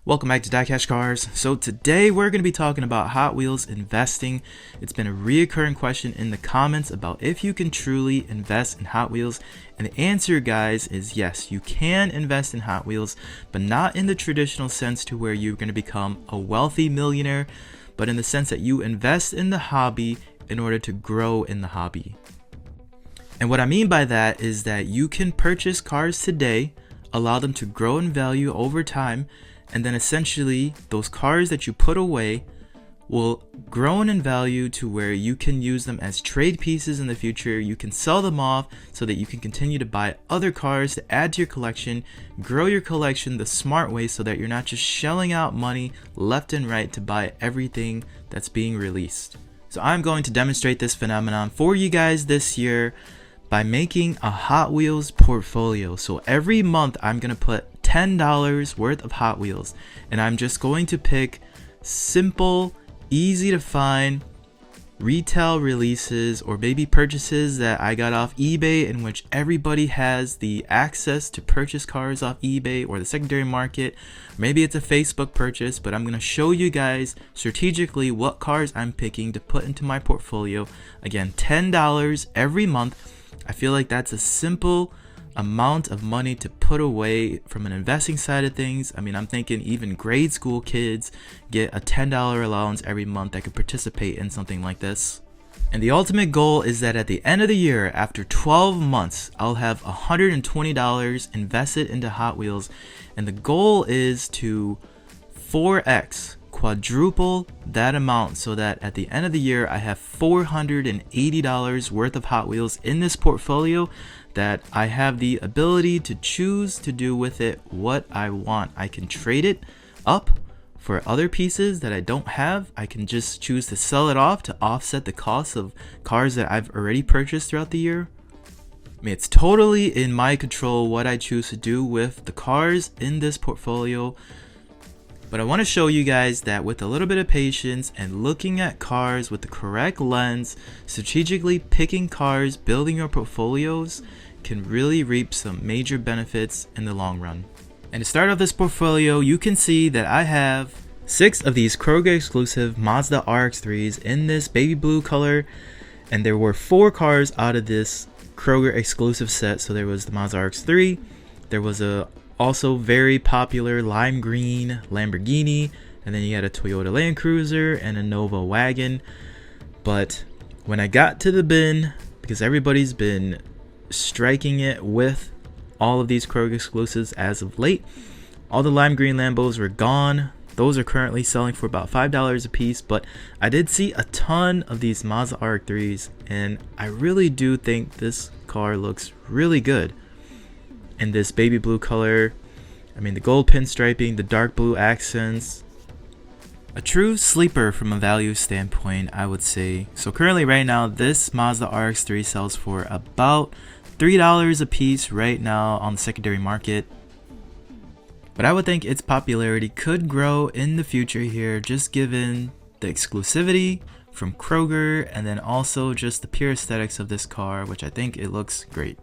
Welcome back to DieCash Cars. So today we're going to be talking about Hot Wheels investing. It's been a reoccurring question in the comments about if you can truly invest in Hot Wheels. And the answer, guys, is yes, you can invest in Hot Wheels, but not in the traditional sense to where you're going to become a wealthy millionaire, but in the sense that you invest in the hobby in order to grow in the hobby. And what I mean by that is that you can purchase cars today, allow them to grow in value over time, and then essentially those cars that you put away will grow in value to where you can use them as trade pieces in the future. You can sell them off so that you can continue to buy other cars to add to your collection, grow your collection the smart way so that you're not just shelling out money left and right to buy everything that's being released. So I'm going to demonstrate this phenomenon for you guys this year by making a Hot Wheels portfolio. So every month I'm going to put $10 worth of Hot Wheels, and I'm just going to pick simple, easy to find retail releases or maybe purchases that I got off eBay, in which everybody has the access to purchase cars off eBay or the secondary market. Maybe it's a Facebook purchase, but I'm going to show you guys strategically what cars I'm picking to put into my portfolio. Again, $10 every month. I feel like that's a simple amount of money to put away from an investing side of things. I mean, I'm thinking even grade school kids get a $10 allowance every month that could participate in something like this. And the ultimate goal is that at the end of the year, after 12 months, I'll have $120 invested into Hot Wheels. And the goal is to 4x, quadruple that amount, so that at the end of the year, I have $480 worth of Hot Wheels in this portfolio that I have the ability to choose to do with it what I want. I can trade it up for other pieces that I don't have. I can just choose to sell it off to offset the cost of cars that I've already purchased throughout the year. I mean, it's totally in my control what I choose to do with the cars in this portfolio. But I want to show you guys that with a little bit of patience and looking at cars with the correct lens, strategically picking cars, building your portfolios can really reap some major benefits in the long run. And to start off this portfolio, you can see that I have 6 of these Kroger exclusive Mazda RX-3s in this baby blue color. And there were 4 cars out of this Kroger exclusive set. So there was the Mazda RX-3, there was a also very popular lime green Lamborghini, and then you had a Toyota Land Cruiser and a Nova wagon. But when I got to the bin, because everybody's been striking it with all of these Kroger exclusives as of late, all the lime green Lambos were gone. Those are currently selling for about $5 a piece, but I did see a ton of these Mazda RX-3s, and I really do think this car looks really good in this baby blue color. I mean, the gold pinstriping, the dark blue accents, a true sleeper from a value standpoint, I would say. So currently right now, this Mazda RX-3 sells for about $3 a piece right now on the secondary market. But I would think its popularity could grow in the future here, just given the exclusivity from Kroger and then also just the pure aesthetics of this car, which I think it looks great.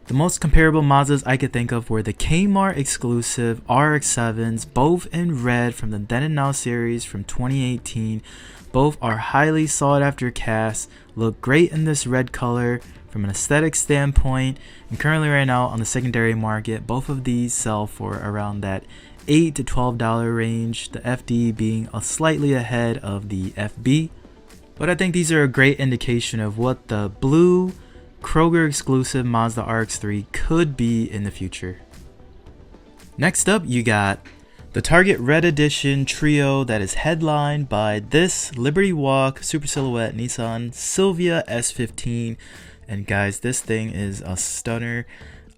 The most comparable Mazdas I could think of were the Kmart exclusive RX7s, both in red from the Then and Now series from 2018. Both are highly sought after casts, look great in this red color from an aesthetic standpoint, and currently right now on the secondary market, both of these sell for around that $8 to $12 range, the FD being slightly ahead of the FB. But I think these are a great indication of what the blue Kroger exclusive Mazda RX-3 could be in the future. Next up, you got the Target Red Edition Trio that is headlined by this Liberty Walk Super Silhouette Nissan Silvia S15. And guys, this thing is a stunner.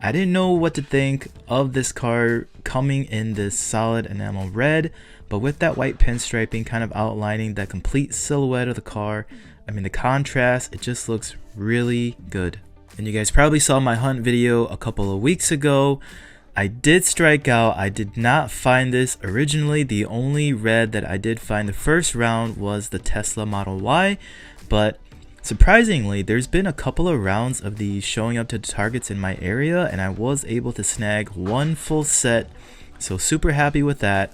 I didn't know what to think of this car coming in this solid enamel red, but with that white pinstriping kind of outlining the complete silhouette of the car, I mean, the contrast, it just looks really good. And you guys probably saw my hunt video a couple of weeks ago. I did strike out. I did not find this originally. The only red that I did find the first round was the Tesla Model Y, but surprisingly, there's been a couple of rounds of these showing up to targets in my area, and I was able to snag one full set So super happy with that.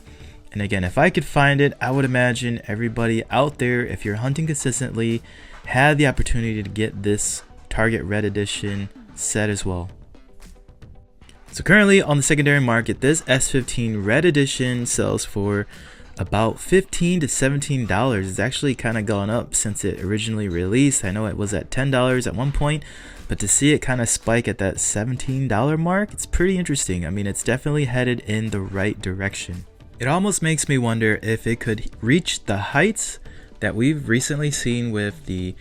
And again, if I could find it, I would imagine everybody out there, if you're hunting consistently, had the opportunity to get this Target Red Edition set as well. So currently on the secondary market, this S15 Red Edition sells for about $15 to $17. It's actually kind of gone up since it originally released. I know it was at $10 at one point, but to see it kind of spike at that $17 mark, it's pretty interesting. I mean, it's definitely headed in the right direction. It almost makes me wonder if it could reach the heights that we've recently seen with the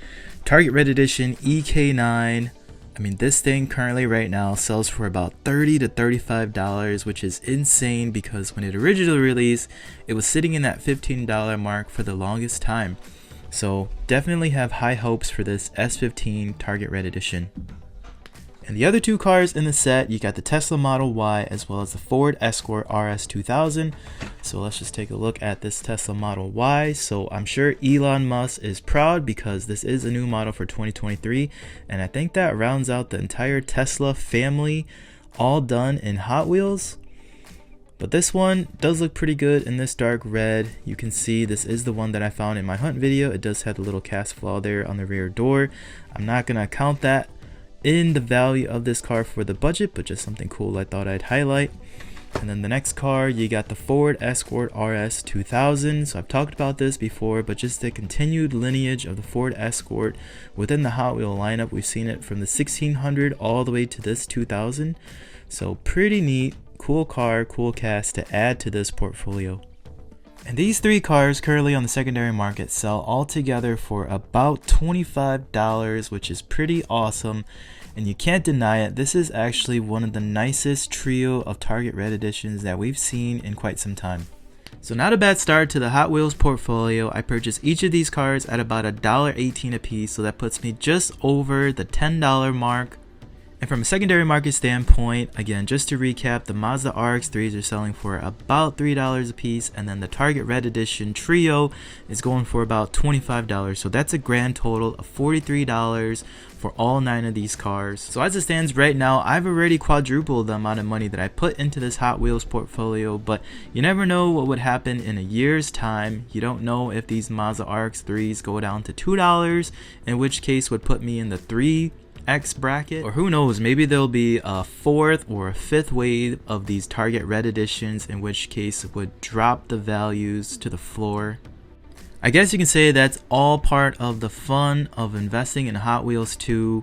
Target Red Edition EK9. I mean, this thing currently right now sells for about $30 to $35, which is insane because when it originally released, it was sitting in that $15 mark for the longest time. So definitely have high hopes for this S15 Target Red Edition. And the other two cars in the set, you got the Tesla Model Y as well as the Ford Escort RS 2000. So let's just take a look at this Tesla Model Y. So I'm sure Elon Musk is proud because this is a new model for 2023. And I think that rounds out the entire Tesla family, all done in Hot Wheels. But this one does look pretty good in this dark red. You can see this is the one that I found in my hunt video. It does have the little cast flaw there on the rear door. I'm not going to count that in the value of this car for the budget, but just something cool I thought I'd highlight. And then the next car, you got the Ford Escort RS 2000. So I've talked about this before, but just the continued lineage of the Ford Escort within the Hot Wheel lineup. We've seen it from the 1600 all the way to this 2000. So pretty neat, cool car, cool cast to add to this portfolio. And these three cars currently on the secondary market sell all together for about $25, which is pretty awesome. And you can't deny it, this is actually one of the nicest trio of Target Red Editions that we've seen in quite some time. So not a bad start to the Hot Wheels portfolio. I purchased each of these cars at about $1.18 a piece, so that puts me just over the $10 mark. And from a secondary market standpoint, again, just to recap, the Mazda RX-3s are selling for about $3 a piece, and then the Target Red Edition Trio is going for about $25. So that's a grand total of $43 for all 9 of these cars. So as it stands right now, I've already quadrupled the amount of money that I put into this Hot Wheels portfolio, but you never know what would happen in a year's time. You don't know if these Mazda RX-3s go down to $2, in which case would put me in the 3X bracket, or who knows, maybe there'll be a 4th or a 5th wave of these Target Red Editions, in which case it would drop the values to the floor. I guess you can say that's all part of the fun of investing in Hot Wheels 2.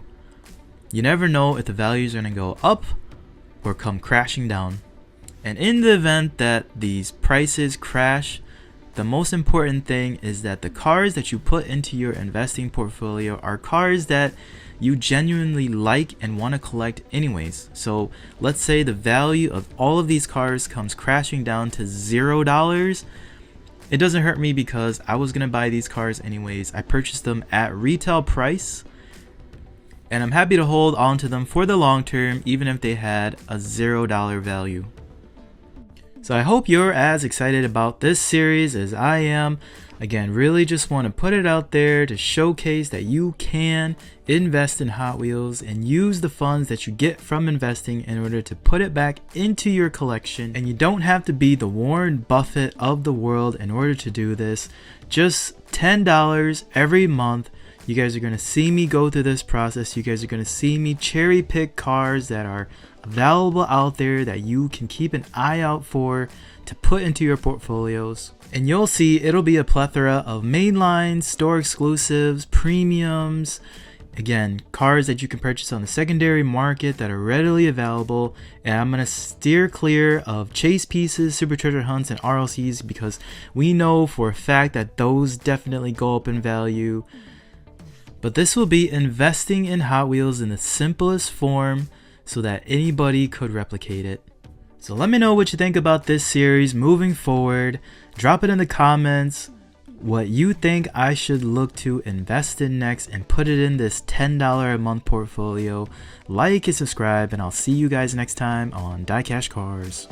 You never know if the values are going to go up or come crashing down. And in the event that these prices crash, the most important thing is that the cars that you put into your investing portfolio are cars that you genuinely like and want to collect anyways. So let's say the value of all of these cars comes crashing down to $0. It doesn't hurt me because I was going to buy these cars anyways. I purchased them at retail price, and I'm happy to hold on to them for the long term, even if they had a $0 value. So I hope you're as excited about this series as I am. Again, really just want to put it out there to showcase that you can invest in Hot Wheels and use the funds that you get from investing in order to put it back into your collection. And you don't have to be the Warren Buffett of the world in order to do this. Just $10 every month. You guys are going to see me go through this process. You guys are going to see me cherry pick cars that are available out there that you can keep an eye out for to put into your portfolios. And you'll see it'll be a plethora of mainlines, store exclusives, premiums. Again, cars that you can purchase on the secondary market that are readily available. And I'm going to steer clear of chase pieces, super treasure hunts, and RLCs because we know for a fact that those definitely go up in value. But this will be investing in Hot Wheels in the simplest form so that anybody could replicate it. So let me know what you think about this series moving forward. Drop it in the comments what you think I should look to invest in next and put it in this $10 a month portfolio. Like and subscribe, and I'll see you guys next time on DieCash Cars.